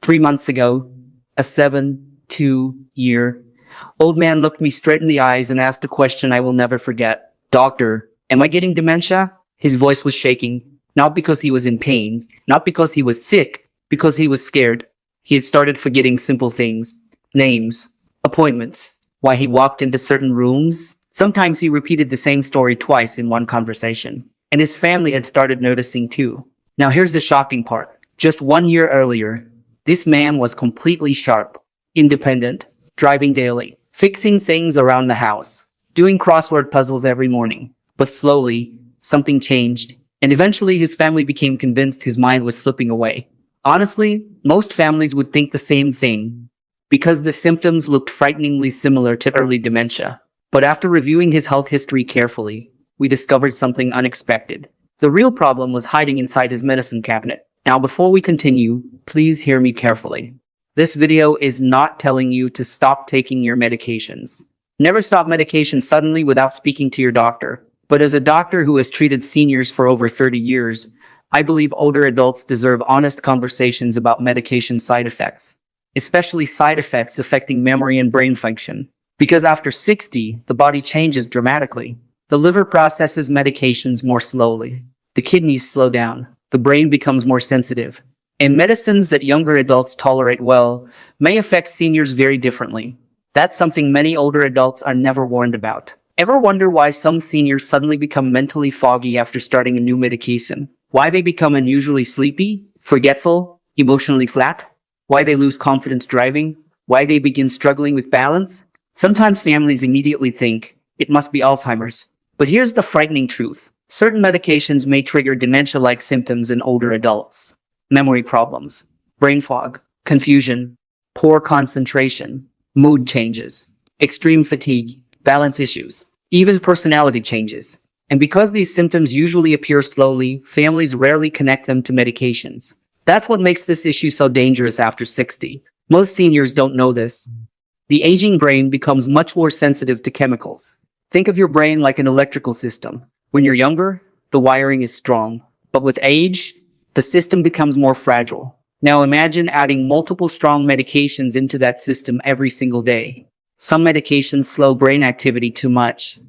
3 months ago, a 72-year-old man looked me straight in the eyes and asked a question I will never forget. "Doctor, am I getting dementia?" His voice was shaking, not because he was in pain, not because he was sick, because he was scared. He had started forgetting simple things. Names, appointments, why he walked into certain rooms. Sometimes he repeated the same story twice in one conversation. And his family had started noticing too. Now here's the shocking part. Just 1 year earlier, this man was completely sharp, independent, driving daily, fixing things around the house, doing crossword puzzles every morning. But slowly, something changed, and eventually his family became convinced his mind was slipping away. Honestly, most families would think the same thing, because the symptoms looked frighteningly similar to early dementia. But after reviewing his health history carefully, we discovered something unexpected. The real problem was hiding inside his medicine cabinet. Now, before we continue, please hear me carefully. This video is not telling you to stop taking your medications. Never stop medication suddenly without speaking to your doctor. But as a doctor who has treated seniors for over 30 years, I believe older adults deserve honest conversations about medication side effects, especially side effects affecting memory and brain function. Because after 60, the body changes dramatically. The liver processes medications more slowly. The kidneys slow down. The brain becomes more sensitive. And medicines that younger adults tolerate well may affect seniors very differently. That's something many older adults are never warned about. Ever wonder why some seniors suddenly become mentally foggy after starting a new medication? Why they become unusually sleepy, forgetful, emotionally flat? Why they lose confidence driving? Why they begin struggling with balance? Sometimes families immediately think it must be Alzheimer's. But here's the frightening truth. Certain medications may trigger dementia-like symptoms in older adults. Memory problems, brain fog, confusion, poor concentration, mood changes, extreme fatigue, balance issues, even personality changes. And because these symptoms usually appear slowly, families rarely connect them to medications. That's what makes this issue so dangerous after 60. Most seniors don't know this. The aging brain becomes much more sensitive to chemicals. Think of your brain like an electrical system. When you're younger, the wiring is strong. But with age, the system becomes more fragile. Now imagine adding multiple strong medications into that system every single day. Some medications slow brain activity too much.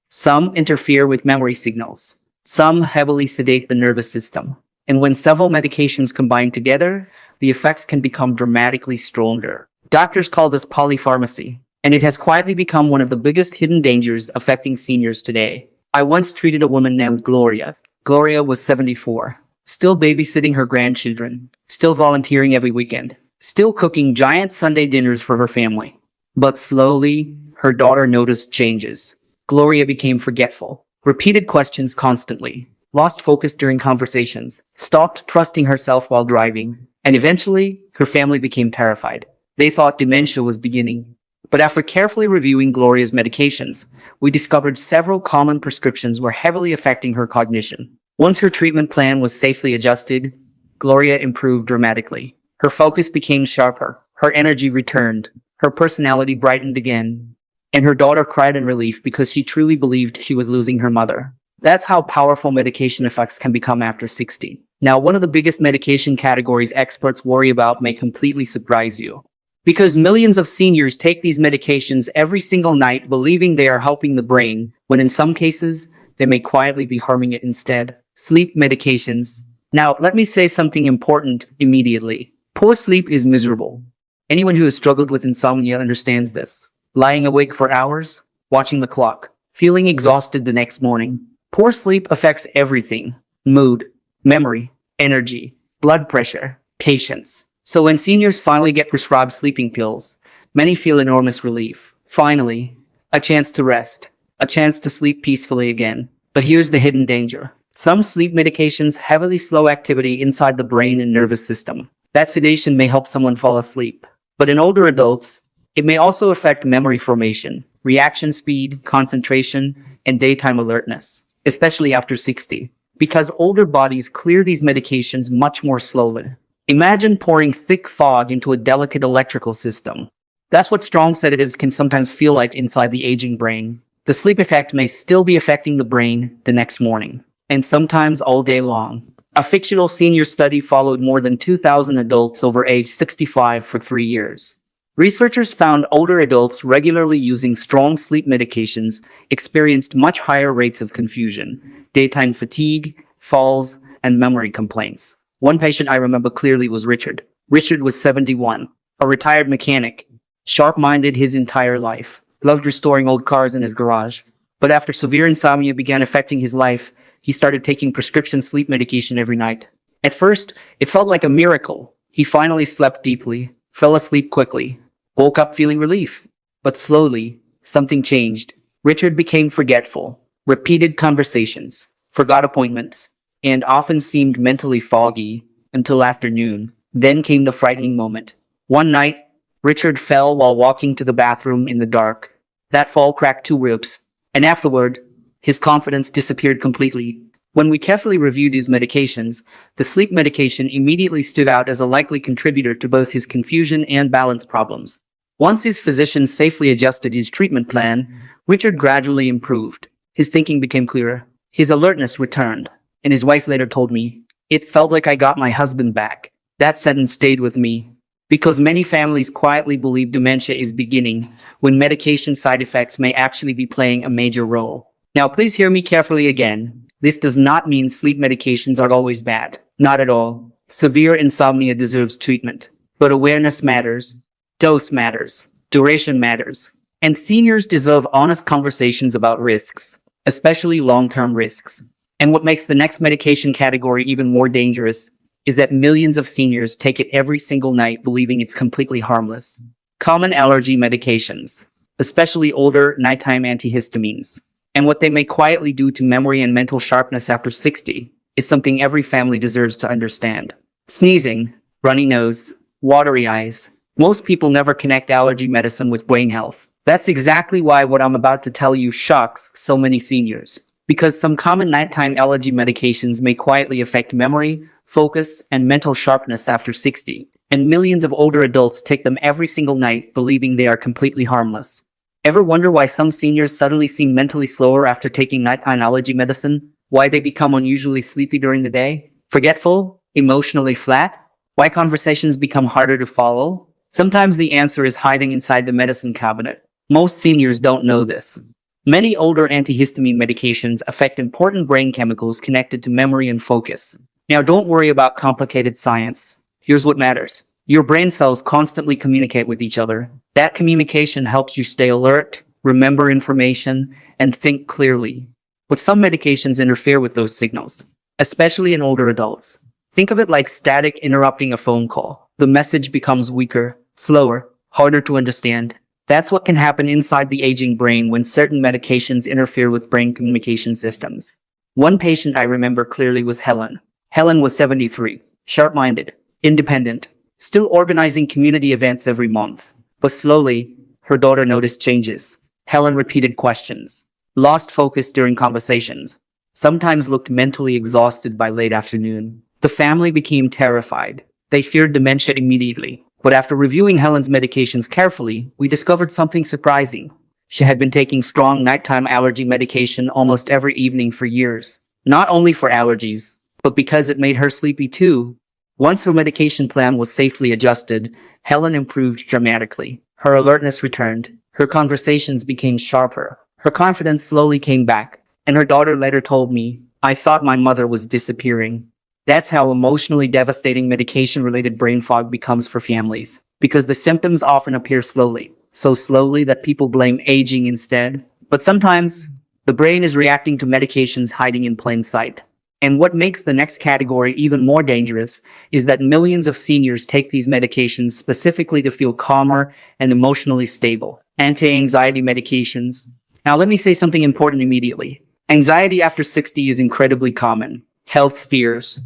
Some interfere with memory signals. Some heavily sedate the nervous system. And when several medications combine together, the effects can become dramatically stronger. Doctors call this polypharmacy, and it has quietly become one of the biggest hidden dangers affecting seniors today. I once treated a woman named Gloria. Gloria was 74, still babysitting her grandchildren, still volunteering every weekend, still cooking giant Sunday dinners for her family. But slowly, her daughter noticed changes. Gloria became forgetful, repeated questions constantly, lost focus during conversations, stopped trusting herself while driving, and eventually, her family became terrified. They thought dementia was beginning. But after carefully reviewing Gloria's medications, we discovered several common prescriptions were heavily affecting her cognition. Once her treatment plan was safely adjusted, Gloria improved dramatically. Her focus became sharper, her energy returned, her personality brightened again, and her daughter cried in relief because she truly believed she was losing her mother. That's how powerful medication effects can become after 60. Now, one of the biggest medication categories experts worry about may completely surprise you. Because millions of seniors take these medications every single night believing they are helping the brain, when in some cases, they may quietly be harming it instead. Sleep medications. Now, let me say something important immediately. Poor sleep is miserable. Anyone who has struggled with insomnia understands this. Lying awake for hours, watching the clock, feeling exhausted the next morning. Poor sleep affects everything. Mood, memory, energy, blood pressure, patience. So when seniors finally get prescribed sleeping pills, many feel enormous relief. Finally, a chance to rest, a chance to sleep peacefully again. But here's the hidden danger. Some sleep medications heavily slow activity inside the brain and nervous system. That sedation may help someone fall asleep. But in older adults, it may also affect memory formation, reaction speed, concentration, and daytime alertness, especially after 60, because older bodies clear these medications much more slowly. Imagine pouring thick fog into a delicate electrical system. That's what strong sedatives can sometimes feel like inside the aging brain. The sleep effect may still be affecting the brain the next morning, and sometimes all day long. A fictional senior study followed more than 2,000 adults over age 65 for 3 years. Researchers found older adults regularly using strong sleep medications experienced much higher rates of confusion, daytime fatigue, falls, and memory complaints. One patient I remember clearly was Richard. Richard was 71, a retired mechanic, sharp-minded his entire life, loved restoring old cars in his garage. But after severe insomnia began affecting his life, he started taking prescription sleep medication every night. At first, it felt like a miracle. He finally slept deeply, fell asleep quickly, woke up feeling relief. But slowly, something changed. Richard became forgetful, repeated conversations, forgot appointments, and often seemed mentally foggy until afternoon. Then came the frightening moment. One night, Richard fell while walking to the bathroom in the dark. That fall cracked 2 ribs, and afterward, his confidence disappeared completely. When we carefully reviewed his medications, the sleep medication immediately stood out as a likely contributor to both his confusion and balance problems. Once his physician safely adjusted his treatment plan, Richard gradually improved. His thinking became clearer. His alertness returned, and his wife later told me, "It felt like I got my husband back." That sentence stayed with me, because many families quietly believe dementia is beginning when medication side effects may actually be playing a major role. Now, please hear me carefully again. This does not mean sleep medications are always bad. Not at all. Severe insomnia deserves treatment. But awareness matters. Dose matters. Duration matters. And seniors deserve honest conversations about risks, especially long-term risks. And what makes the next medication category even more dangerous is that millions of seniors take it every single night believing it's completely harmless. Common allergy medications, especially older nighttime antihistamines, and what they may quietly do to memory and mental sharpness after 60 is something every family deserves to understand. Sneezing, runny nose, watery eyes. Most people never connect allergy medicine with brain health. That's exactly why what I'm about to tell you shocks so many seniors. Because some common nighttime allergy medications may quietly affect memory, focus, and mental sharpness after 60, and millions of older adults take them every single night believing they are completely harmless. Ever wonder why some seniors suddenly seem mentally slower after taking nighttime allergy medicine? Why they become unusually sleepy during the day? Forgetful? Emotionally flat? Why conversations become harder to follow? Sometimes the answer is hiding inside the medicine cabinet. Most seniors don't know this. Many older antihistamine medications affect important brain chemicals connected to memory and focus. Now, don't worry about complicated science. Here's what matters. Your brain cells constantly communicate with each other. That communication helps you stay alert, remember information, and think clearly. But some medications interfere with those signals, especially in older adults. Think of it like static interrupting a phone call. The message becomes weaker, slower, harder to understand. That's what can happen inside the aging brain when certain medications interfere with brain communication systems. One patient I remember clearly was Helen. Helen was 73, sharp-minded, independent, still organizing community events every month. But slowly, her daughter noticed changes. Helen repeated questions, lost focus during conversations, sometimes looked mentally exhausted by late afternoon. The family became terrified. They feared dementia immediately. But after reviewing Helen's medications carefully, we discovered something surprising. She had been taking strong nighttime allergy medication almost every evening for years. Not only for allergies, but because it made her sleepy too. Once her medication plan was safely adjusted, Helen improved dramatically. Her alertness returned. Her conversations became sharper. Her confidence slowly came back. And her daughter later told me, "I thought my mother was disappearing." That's how emotionally devastating medication-related brain fog becomes for families. Because the symptoms often appear slowly. So slowly that people blame aging instead. But sometimes, the brain is reacting to medications hiding in plain sight. And what makes the next category even more dangerous is that millions of seniors take these medications specifically to feel calmer and emotionally stable. Anti-anxiety medications. Now let me say something important immediately. Anxiety after 60 is incredibly common. Health fears,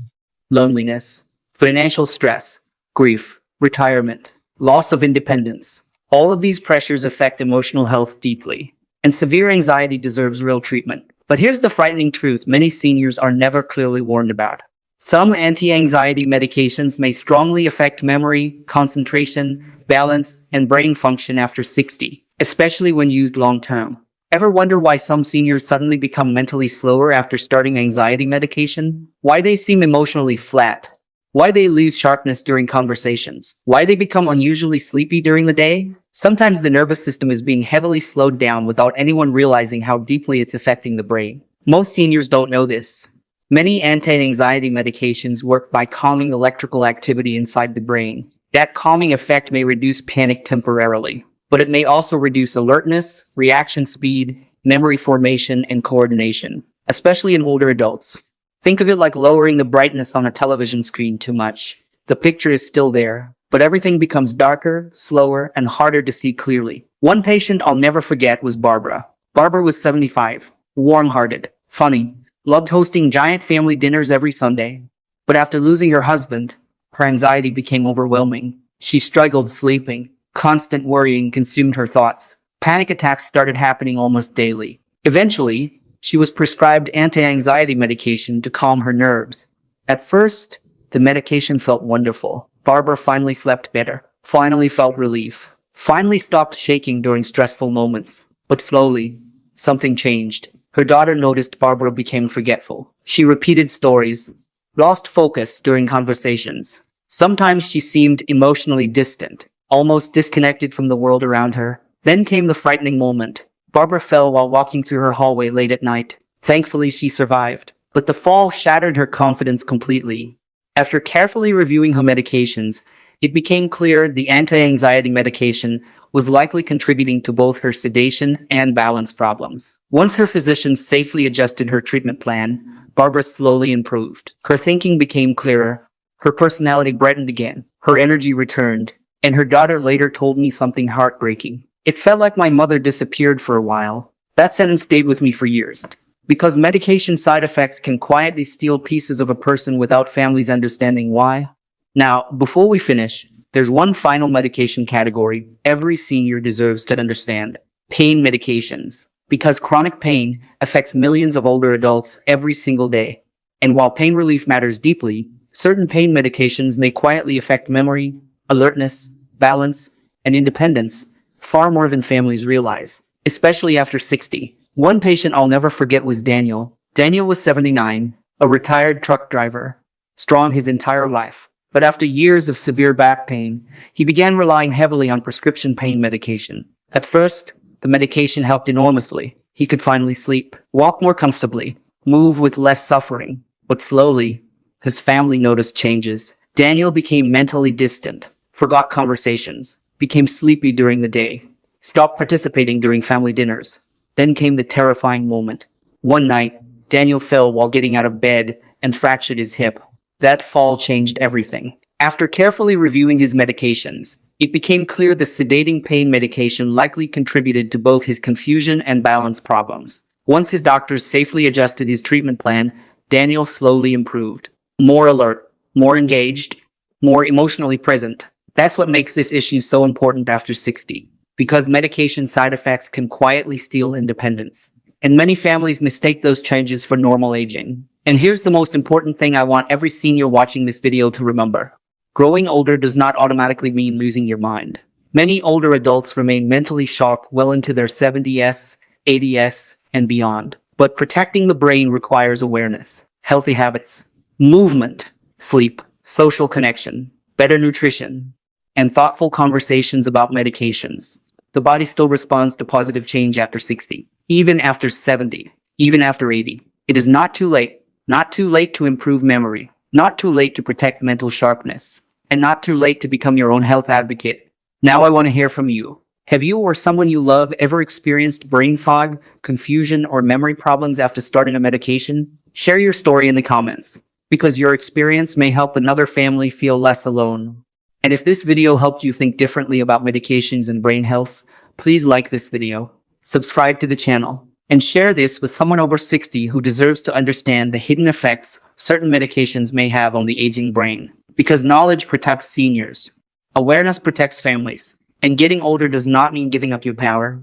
loneliness, financial stress, grief, retirement, loss of independence. All of these pressures affect emotional health deeply. And severe anxiety deserves real treatment. But here's the frightening truth many seniors are never clearly warned about. Some anti-anxiety medications may strongly affect memory, concentration, balance, and brain function after 60, especially when used long-term. Ever wonder why some seniors suddenly become mentally slower after starting anxiety medication? Why they seem emotionally flat? Why they lose sharpness during conversations? Why they become unusually sleepy during the day? Sometimes the nervous system is being heavily slowed down without anyone realizing how deeply it's affecting the brain. Most seniors don't know this. Many anti-anxiety medications work by calming electrical activity inside the brain. That calming effect may reduce panic temporarily, but it may also reduce alertness, reaction speed, memory formation, and coordination, especially in older adults. Think of it like lowering the brightness on a television screen too much. The picture is still there, but everything becomes darker, slower, and harder to see clearly. One patient I'll never forget was Barbara. Barbara was 75, warm-hearted, funny, loved hosting giant family dinners every Sunday. But after losing her husband, her anxiety became overwhelming. She struggled sleeping. Constant worrying consumed her thoughts. Panic attacks started happening almost daily. Eventually, she was prescribed anti-anxiety medication to calm her nerves. At first, the medication felt wonderful. Barbara finally slept better, finally felt relief, finally stopped shaking during stressful moments. But slowly, something changed. Her daughter noticed Barbara became forgetful. She repeated stories, lost focus during conversations. Sometimes she seemed emotionally distant, almost disconnected from the world around her. Then came the frightening moment. Barbara fell while walking through her hallway late at night. Thankfully, she survived. But the fall shattered her confidence completely. After carefully reviewing her medications, it became clear the anti-anxiety medication was likely contributing to both her sedation and balance problems. Once her physician safely adjusted her treatment plan, Barbara slowly improved. Her thinking became clearer, her personality brightened again, her energy returned, and her daughter later told me something heartbreaking. It felt like my mother disappeared for a while. That sentence stayed with me for years. Because medication side effects can quietly steal pieces of a person without families understanding why. Now, before we finish, there's one final medication category every senior deserves to understand. Pain medications. Because chronic pain affects millions of older adults every single day. And while pain relief matters deeply, certain pain medications may quietly affect memory, alertness, balance, and independence far more than families realize, especially after 60. One patient I'll never forget was Daniel. Daniel was 79, a retired truck driver, strong his entire life. But after years of severe back pain, he began relying heavily on prescription pain medication. At first, the medication helped enormously. He could finally sleep, walk more comfortably, move with less suffering. But slowly, his family noticed changes. Daniel became mentally distant, forgot conversations, became sleepy during the day, stopped participating during family dinners. Then came the terrifying moment. One night, Daniel fell while getting out of bed and fractured his hip. That fall changed everything. After carefully reviewing his medications, it became clear the sedating pain medication likely contributed to both his confusion and balance problems. Once his doctors safely adjusted his treatment plan, Daniel slowly improved. More alert, more engaged, more emotionally present. That's what makes this issue so important after 60. Because medication side effects can quietly steal independence. And many families mistake those changes for normal aging. And here's the most important thing I want every senior watching this video to remember. Growing older does not automatically mean losing your mind. Many older adults remain mentally sharp well into their 70s, 80s, and beyond. But protecting the brain requires awareness, healthy habits, movement, sleep, social connection, better nutrition, and thoughtful conversations about medications. The body still responds to positive change after 60, even after 70, even after 80. It is not too late. Not too late to improve memory, not too late to protect mental sharpness, and not too late to become your own health advocate. Now I want to hear from you. Have you or someone you love ever experienced brain fog, confusion, or memory problems after starting a medication? Share your story in the comments, because your experience may help another family feel less alone. And if this video helped you think differently about medications and brain health, please like this video, subscribe to the channel, and share this with someone over 60 who deserves to understand the hidden effects certain medications may have on the aging brain. Because knowledge protects seniors, awareness protects families, and getting older does not mean giving up your power.